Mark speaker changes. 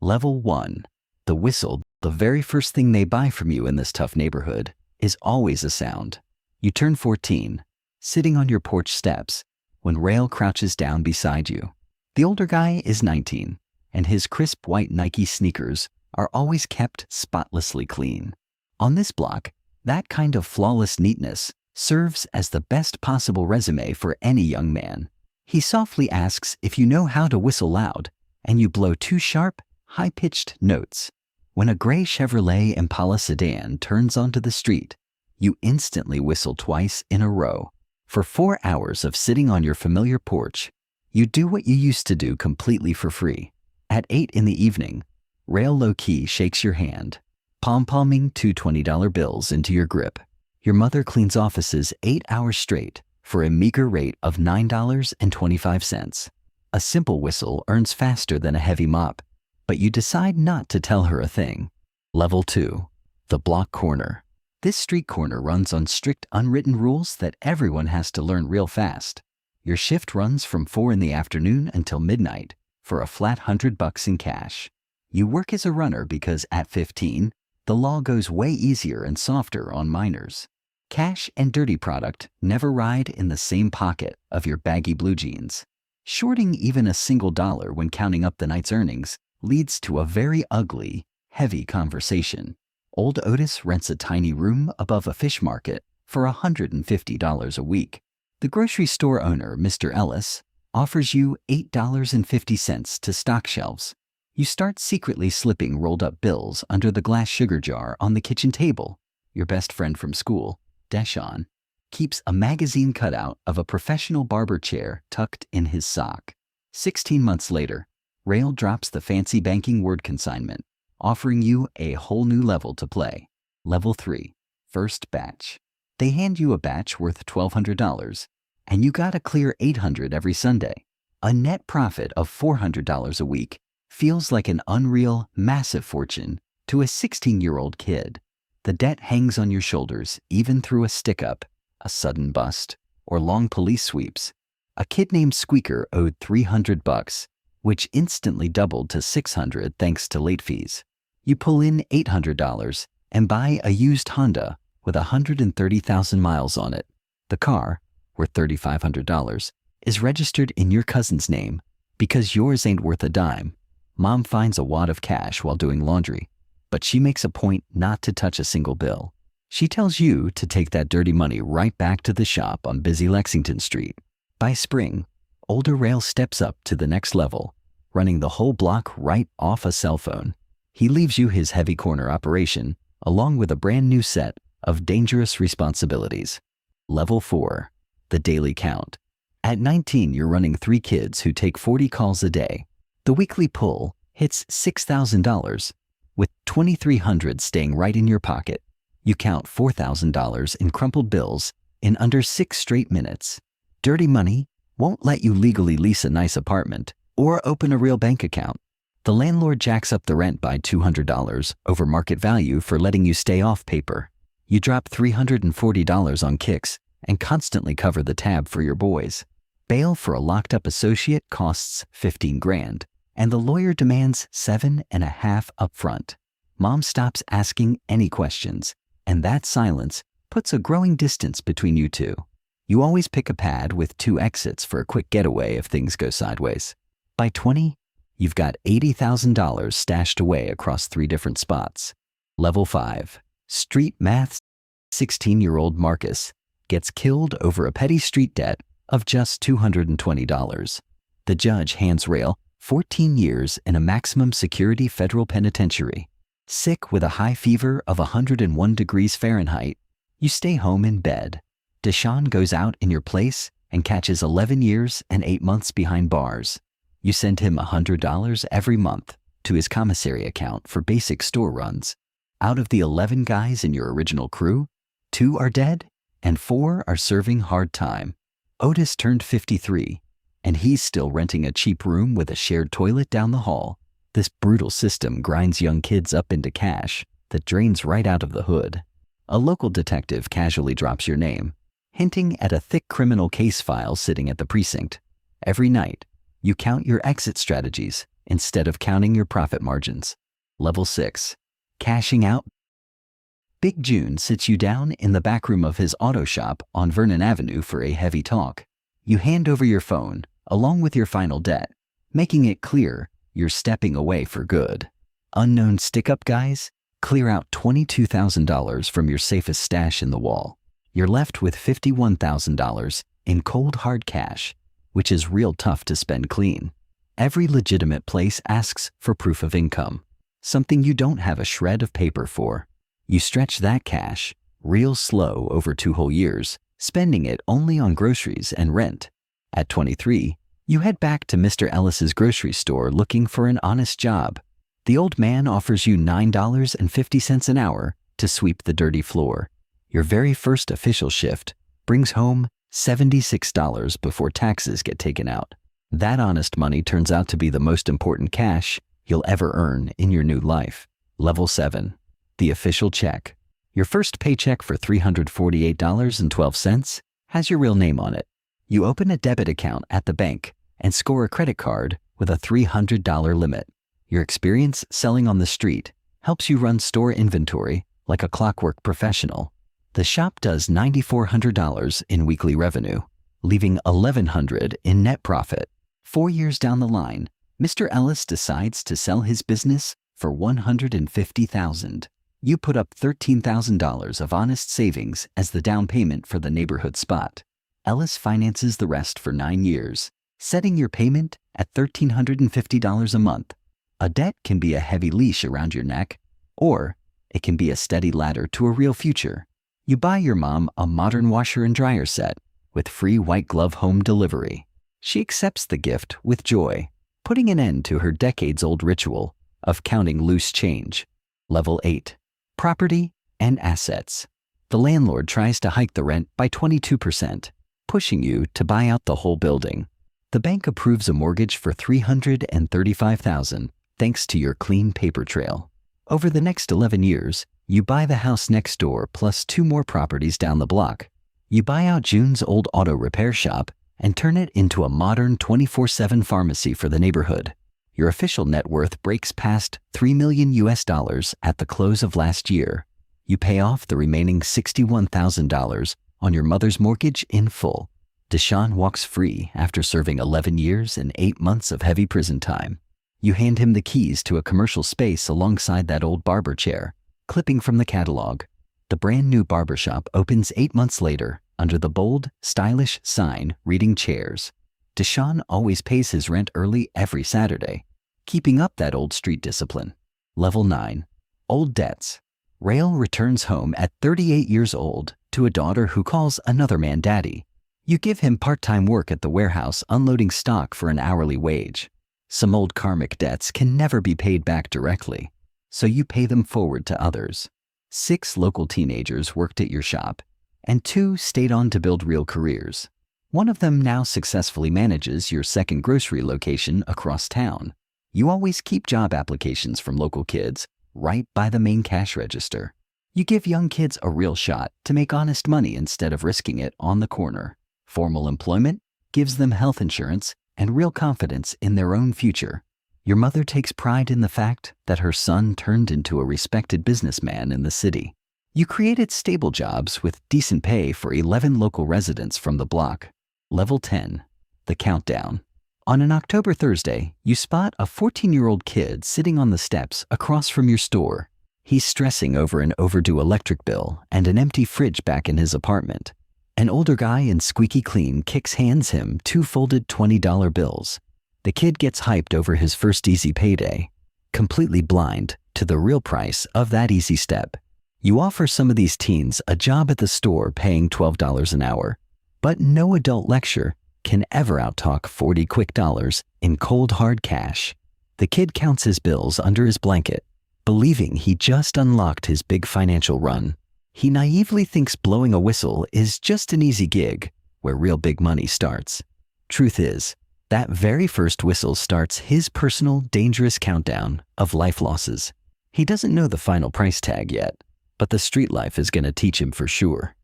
Speaker 1: Level 1. The whistle, the very first thing they buy from you in this tough neighborhood, is always a sound. You turn 14, sitting on your porch steps, when Rail crouches down beside you. The older guy is 19, and his crisp white Nike sneakers are always kept spotlessly clean. On this block, that kind of flawless neatness serves as the best possible resume for any young man. He softly asks if you know how to whistle loud, and you blow 2 sharp, high-pitched notes. When a gray Chevrolet Impala sedan turns onto the street, you instantly whistle twice in a row. For 4 hours of sitting on your familiar porch, you do what you used to do completely for free. At 8 in the evening, Rail low-key shakes your hand, pom-pomming 2 $20 bills into your grip. Your mother cleans offices 8 hours straight for a meager rate of $9.25. A simple whistle earns faster than a heavy mop, but you decide not to tell her a thing. Level 2. The block corner. This street corner runs on strict unwritten rules that everyone has to learn real fast. Your shift runs from 4 in the afternoon until midnight for a flat $100 in cash. You work as a runner because at 15, the law goes way easier and softer on minors. Cash and dirty product never ride in the same pocket of your baggy blue jeans. Shorting even a single dollar when counting up the night's earnings leads to a very ugly, heavy conversation. Old Otis rents a tiny room above a fish market for $150 a week. The grocery store owner, Mr. Ellis, offers you $8.50 to stock shelves. You start secretly slipping rolled up bills under the glass sugar jar on the kitchen table. Your best friend from school, Deshaun, keeps a magazine cutout of a professional barber chair tucked in his sock. 16 months later, Rail drops the fancy banking word consignment, offering you a whole new level to play. Level 3. First batch. They hand you a batch worth $1,200, and you gotta clear $800 every Sunday. A net profit of $400 a week feels like an unreal, massive fortune to a 16-year-old kid. The debt hangs on your shoulders even through a stick-up, a sudden bust, or long police sweeps. A kid named Squeaker owed $300, which instantly doubled to $600 thanks to late fees. You pull in $800 and buy a used Honda with 130,000 miles on it. The car, worth $3,500, is registered in your cousin's name because yours ain't worth a dime. Mom finds a wad of cash while doing laundry, but she makes a point not to touch a single bill. She tells you to take that dirty money right back to the shop on busy Lexington Street. By spring, older Rail steps up to the next level, running the whole block right off a cell phone. He leaves you his heavy corner operation, along with a brand new set of dangerous responsibilities. Level 4. The daily count. At 19, you're running 3 kids who take 40 calls a day. The weekly pull hits $6,000, with $2,300 staying right in your pocket. You count $4,000 in crumpled bills in under 6 straight minutes. Dirty money won't let you legally lease a nice apartment or open a real bank account. The landlord jacks up the rent by $200 over market value for letting you stay off paper. You drop $340 on kicks and constantly cover the tab for your boys. Bail for a locked-up associate costs $15,000, and the lawyer demands $7.5 up front. Mom stops asking any questions, and that silence puts a growing distance between you two. You always pick a pad with 2 exits for a quick getaway if things go sideways. By 20, you've got $80,000 stashed away across 3 different spots. Level 5. Street math. 16-year-old Marcus gets killed over a petty street debt of just $220. The judge hands Rail 14 years in a maximum security federal penitentiary. Sick with a high fever of 101 degrees Fahrenheit, you stay home in bed. Deshaun goes out in your place and catches 11 years and 8 months behind bars. You send him $100 every month to his commissary account for basic store runs. Out of the 11 guys in your original crew, 2 are dead and 4 are serving hard time. Otis turned 53, and he's still renting a cheap room with a shared toilet down the hall. This brutal system grinds young kids up into cash that drains right out of the hood. A local detective casually drops your name, hinting at a thick criminal case file sitting at the precinct. Every night, you count your exit strategies instead of counting your profit margins. Level 6. Cashing out. Big June sits you down in the back room of his auto shop on Vernon Avenue for a heavy talk. You hand over your phone, along with your final debt, making it clear you're stepping away for good. Unknown stick-up guys clear out $22,000 from your safest stash in the wall. You're left with $51,000 in cold hard cash, which is real tough to spend clean. Every legitimate place asks for proof of income, something you don't have a shred of paper for. You stretch that cash real slow over 2 whole years, spending it only on groceries and rent. At 23, you head back to Mr. Ellis's grocery store looking for an honest job. The old man offers you $9.50 an hour to sweep the dirty floor. Your very first official shift brings home $76 before taxes get taken out. That honest money turns out to be the most important cash you'll ever earn in your new life. Level 7. The official check. Your first paycheck for $348.12 has your real name on it. You open a debit account at the bank and score a credit card with a $300 limit. Your experience selling on the street helps you run store inventory like a clockwork professional. The shop does $9,400 in weekly revenue, leaving $1,100 in net profit. 4 years down the line, Mr. Ellis decides to sell his business for $150,000. You put up $13,000 of honest savings as the down payment for the neighborhood spot. Ellis finances the rest for 9 years, setting your payment at $1,350 a month. A debt can be a heavy leash around your neck, or it can be a steady ladder to a real future. You buy your mom a modern washer and dryer set with free white glove home delivery. She accepts the gift with joy, putting an end to her decades-old ritual of counting loose change. Level 8. Property and assets. The landlord tries to hike the rent by 22%, pushing you to buy out the whole building. The bank approves a mortgage for $335,000 thanks to your clean paper trail. Over the next 11 years, you buy the house next door plus 2 more properties down the block. You buy out June's old auto repair shop and turn it into a modern 24/7 pharmacy for the neighborhood. Your official net worth breaks past $3 million at the close of last year. You pay off the remaining $61,000 on your mother's mortgage in full. Deshaun walks free after serving 11 years and 8 months of heavy prison time. You hand him the keys to a commercial space alongside that old barber chair, clipping from the catalog. The brand new barbershop opens 8 months later under the bold, stylish sign reading chairs. Deshaun always pays his rent early every Saturday, keeping up that old street discipline. Level 9. Old debts. Rail returns home at 38 years old to a daughter who calls another man daddy. You give him part-time work at the warehouse unloading stock for an hourly wage. Some old karmic debts can never be paid back directly, so you pay them forward to others. 6 local teenagers worked at your shop, and 2 stayed on to build real careers. One of them now successfully manages your second grocery location across town. You always keep job applications from local kids right by the main cash register. You give young kids a real shot to make honest money instead of risking it on the corner. Formal employment gives them health insurance and real confidence in their own future. Your mother takes pride in the fact that her son turned into a respected businessman in the city. You created stable jobs with decent pay for 11 local residents from the block. Level 10. The countdown. On an October Thursday, you spot a 14-year-old kid sitting on the steps across from your store. He's stressing over an overdue electric bill and an empty fridge back in his apartment. An older guy in squeaky clean hands him 2 folded $20 bills. The kid gets hyped over his first easy payday, completely blind to the real price of that easy step. You offer some of these teens a job at the store paying $12 an hour, but no adult lecture can ever outtalk 40 quick dollars in cold hard cash. The kid counts his bills under his blanket, believing he just unlocked his big financial run. He naively thinks blowing a whistle is just an easy gig where real big money starts. Truth is, that very first whistle starts his personal dangerous countdown of life losses. He doesn't know the final price tag yet, but the street life is going to teach him for sure.